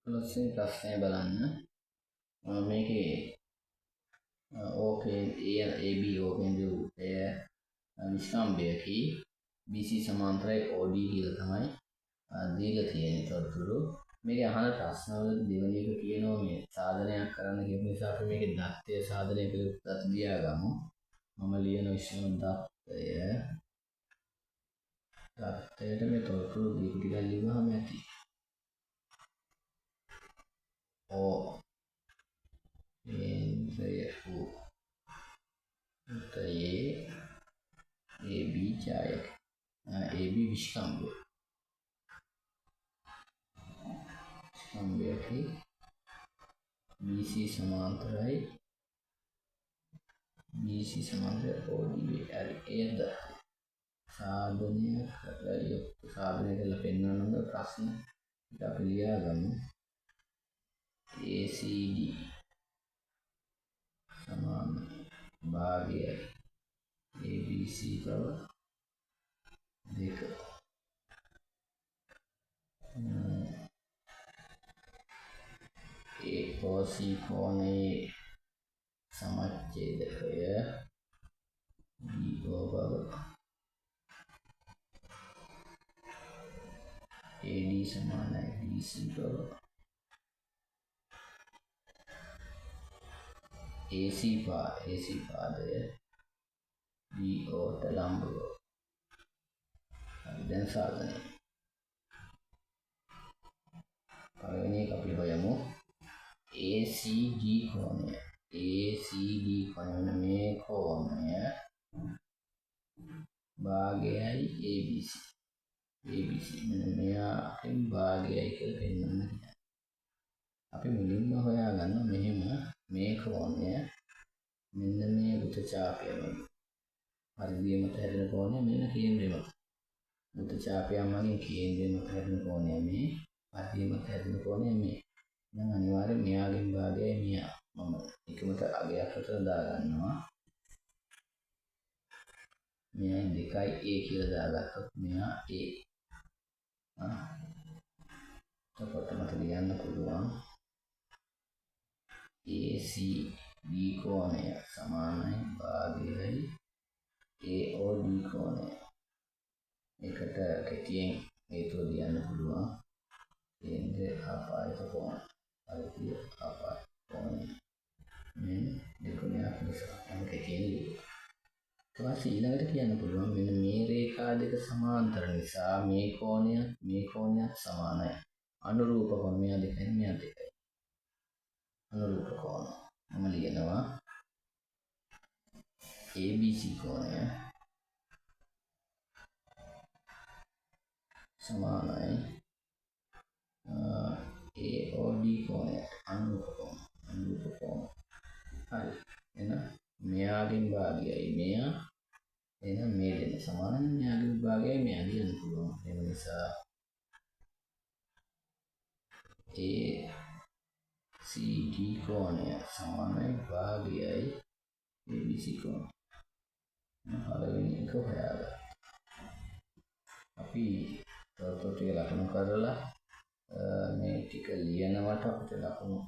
ලස්සන ප්‍රශ්නය බලන්න. මේකේ ඕකේ AB ඕකෙන් දුපය විස්කම්භයකි BC සමාන්තරයි OD කියලා තමයි දීලා තියෙන තොරතුරු. මේකේ අහන ප්‍රශ්නවල දෙවෙනි එක කියනවා මේ සාධනයක් කරන්න කියන නිසා අපි මේකේ දත්තය සාධනය කියලා දියා ගමු. මම ලියන ඉස්සෙල්ම දත්තයට මේ තොරතුරු දීපු ටිකක් ලියවහම ඇති. केंद्रीय AB जायक AB विष्कम्भ्य की BC समांतराई BC समांतर OD एद साधने साधने पेन्नंद प्रश्न लियागम ACD समान भाग्य ABC का देखो एक सी कोने समच्छेदक AD समान है BC का AC පාදය DOට ලම්බව දැන් සාධනය පළවෙනි එක අපි හොයමු ACD කෝණය මේ කෝණය භාගයයි ABC මෙන්න මෙයාකින් භාගයයි කියලා පෙන්වන්න කියන්නේ අපි මුලින්ම හොයාගන්න මෙහෙම මේ කෝණය මෙන්න මේ වෘත්තචාපය වගේ පරිධිය මත හැදෙන කෝණය මෙන්න කේන්ද්‍රය මත වෘත්තචාපය මගින් කේන්ද්‍රය මත හැදෙන කෝණය මේ පරිධිය මත හැදෙන කෝණය මේ දැන් අනිවාර්යයෙන් මෙයාගෙන් භාගයයි මෙයා මම එකමත අගයක් අතර දා ගන්නවා මෙයා 2A කියලා දාගත්තොත් මෙයා A එතකොට මට ලියන්න පුළුවන් ACB කෝණය සමානයි භාගයයි AOD කෝණය. ඒකට කෙටියෙන් හේතුව ලියන්න පුළුවන් කේන්ද්‍ර ආපාත කෝණ. පරිධිය ආපාත කෝණය. මේ දෙකෝණයක් නිසා මම කෙටියෙන් ලියුවා. ඊට පස්සේ ඊළඟට කියන්න පුළුවන් මෙන්න මේ රේඛා දෙක සමාන්තර නිසා මේ කෝණයක් සමානයි. අනුරූප කෝණ මෙයා දෙකයි. අනුරූප කෝණ මම ලියනවා ABC කෝණය සමානයි AOD කෝණය අනුරූප කෝණ හරි එහෙනම් මෙයාගෙන් භාගයයි මෙයා එහෙනම් මේ දෙන සමානයි මෙයාගෙන් භාගයයි මෙයා ලියන්න පුළුවන් ඒ නිසා CD කෝණය සමානයි භාගයයි ABC කෝණය. පළවෙනි එක හොයාගන්න. අපි තොරතුරු ටික ලකුණු කරලා මේ ටික ලියනවට අපිට ලකුණු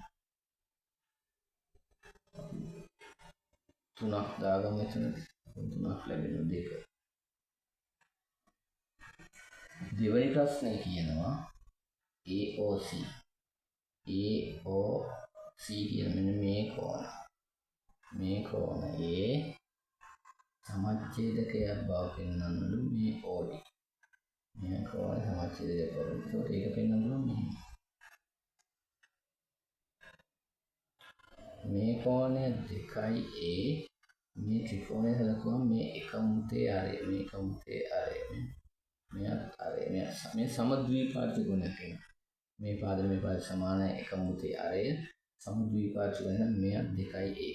3ක් දාගමු එතන 3ක් ලැබෙන දෙක. දෙවෙනි ප්‍රශ්නේ කියනවා AOC කියන මෙන්න මේ කෝණයේ සමච්ඡේදකයක් බව පෙන්වන්නලු මේ OD. මේ කෝණ සමච්ඡේදයක් බව. ඒක පෙන්වන්නලු මේ කෝණය 2A මේ ත්‍රිකෝණය හදකුවම මේ එකමුතේ ආරය මේ සමද්විපාර්ශ්ව ගුණයක් වෙනවා. මේ පාද සමානයි එකමුතේ ආරය සමද්විපාර්ශ්ව ගුණ මෙය 2A.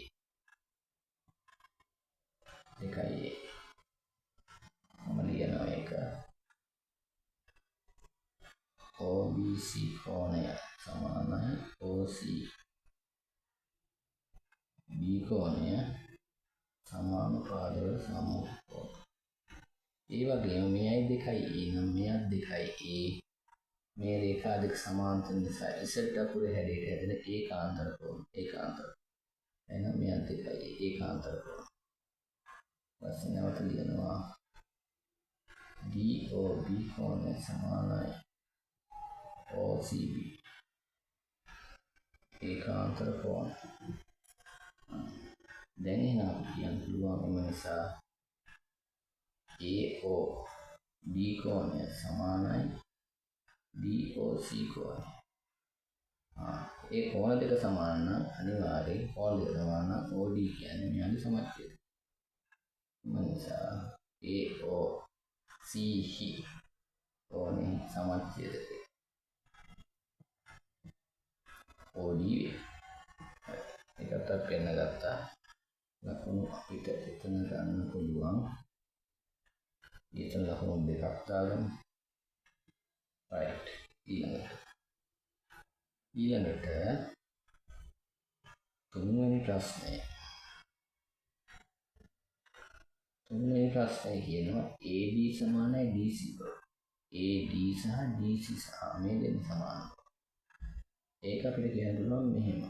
මම ලියනවා ඒක OBC කෝණය සමානයි OC B කෝණය සමානුපාදව සමකෝණ. ඒ වගේම මෙයයි 2A නම් මෙයත් 2A මේ රේඛා දෙක සමාන්තර නිසා Z අකුරේ හැඩයට හැදෙන ඒකාන්තර කෝණ. එහෙනම් මේ දෙකයි ඒකාන්තර කෝණ. ඊපස්සේ නැවත ලියනවා DOB කෝණය සමානයි OCB ඒකාන්තර කෝණ. දැන් එහෙනම් අපි කියන්න පුළුවන් එම නිසා AOB කෝණය සමානයි DOC කෝණය. ඒ කෝණ දෙක සමාන නම් අනිවාර්යයෙන් කෝණ දෙක සමාන නම් OD කියන්නේ මෙයාගේ සමච්ඡේදය. එම නිසා AOCH කෝණේ සමච්ඡේදය OD වේ. ඒකට පෙන්න ගත්තා. ලකුණු අපිට එතන ගන්න පුළුවන්. ඊට ලකුණු දෙකක් දාගමු. right. ඊළඟට තුන්වෙනි ප්‍රශ්නය. කියනවා AD සමානයි DC. AD සහ DC සහ මේ දෙන්න සමානයි. ඒක අපිට කියන්න පුළුවන් මෙහෙම.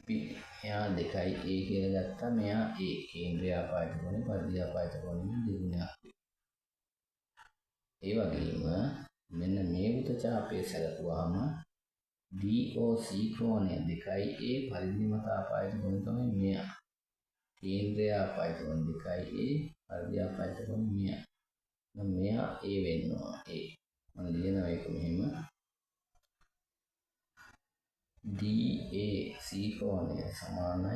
මෙයා 2යි A කියලා ගත්තා. මෙයා A කේන්ද්‍රය ආපාත කෝණය පරිධි ආපාත කෝණය දෙගුණයක්. ඒ වගේම මෙන්න මේ වෘත්තචාපය සැලකුවාම DOC කෝණය 2යි A පරිධි මත ආපාත කෝණය තමයි මෙයා. කේන්ද්‍රය ආපාත කෝණය 2යි A පරිධි ආපාත කෝණය මෙයා. නම් මෙයා A වෙනවා. A මම ලියනවා ඒක මෙහෙම. DAC කෝණය සමානයි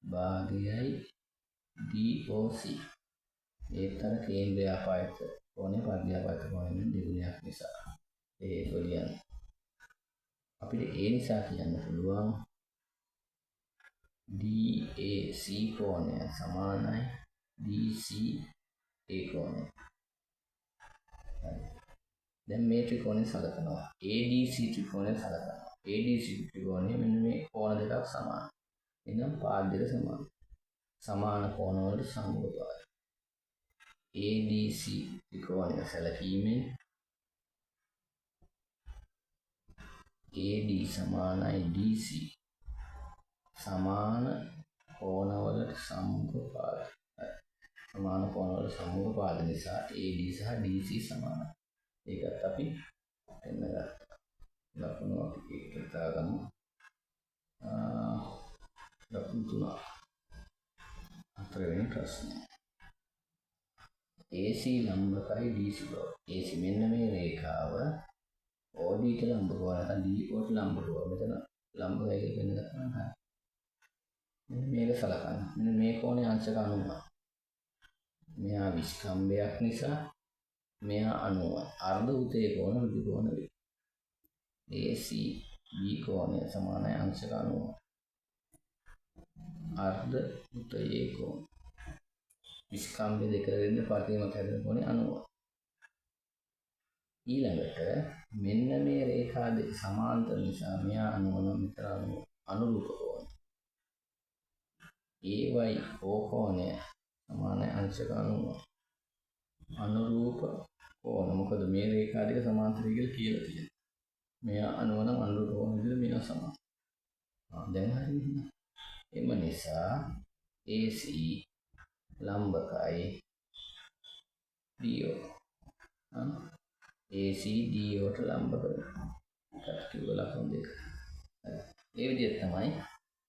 භාගයයි DOC. ඒතර කේන්ද්‍රය ආපාත කෝණය පරිධි ආපාත කෝණයෙන් දෙගුණයක් නිසා ඒක ලියන්න. අපිට ඒ නිසා කියන්න පුළුවන් DAC කෝණය සමානයි DCA කෝණය. දැන් මේ ත්‍රිකෝණය සලකනවා. ADC ත්‍රිකෝණය සලකනවා. ADC ත්‍රිකෝණය මෙන්න මේ කෝණ දෙකක් සමාන. එහෙනම් පාද දෙක සමාන. සමාන කෝණ වලට සමගපාද. ADC ත්‍රිකෝණය සැලකීමෙන් AD සමානයි DC සමාන කෝණ වලට සමගපාද. සමාන කෝණ වලට සමගපාද නිසා AD සහ DC සමානයි. ඒකත් අපි එන්න ගත්තා. ලකුණු අපි එකට දාගමු. ලකුණු 3. හතරවෙනි ප්‍රශ්නය. AC ලම්බකයි DC බව. AC මෙන්න මේ රේඛාව OD ට ලම්බ බව නැත්නම් DO ට ලම්බ බව. මෙතන ලම්බකයි කියලා වෙන ගන්න හරි. මෙන්න මේක සලකන්න. මෙන්න මේ කෝණයේ අංශක 90. මෙයා විස්කම්භයක් නිසා මෙයා 90. අර්ධ උතේ කෝණ ඍජු කෝණ වේ. ACB කෝණය සමානයි අංශක 90. අර්ධ උතේ කෝණ. විස්කම්භය දෙක දෙන්න පරිධිමත හැදෙන කෝණය 90. ඊළඟට මෙන්න මේ රේඛා දෙක සමාන්තර නිසා මෙයා 90 මෙතන 90 අනුරූප කෝණ. AYO කෝණය සමානයි අංශක 90. අනුරූප කෝණ. මොකද මේ රේඛා දෙක සමාන්තරයි කියලා තියෙනවා. මෙයා 90 නම් අනුරූප කෝණ විදිහට මෙයා සමාන. දැන් හරියද? එම නිසා AC ලම්බකයි DO. AC DO ට ලම්බ කරනවා. ඒකට කිව්ව ලකුණු දෙක. ඒ විදිහට තමයි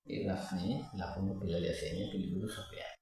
ඒ ප්‍රශ්නේ ලකුණු පිළිලැසෙන්නේ පිළිබිඹු සපයන්නේ.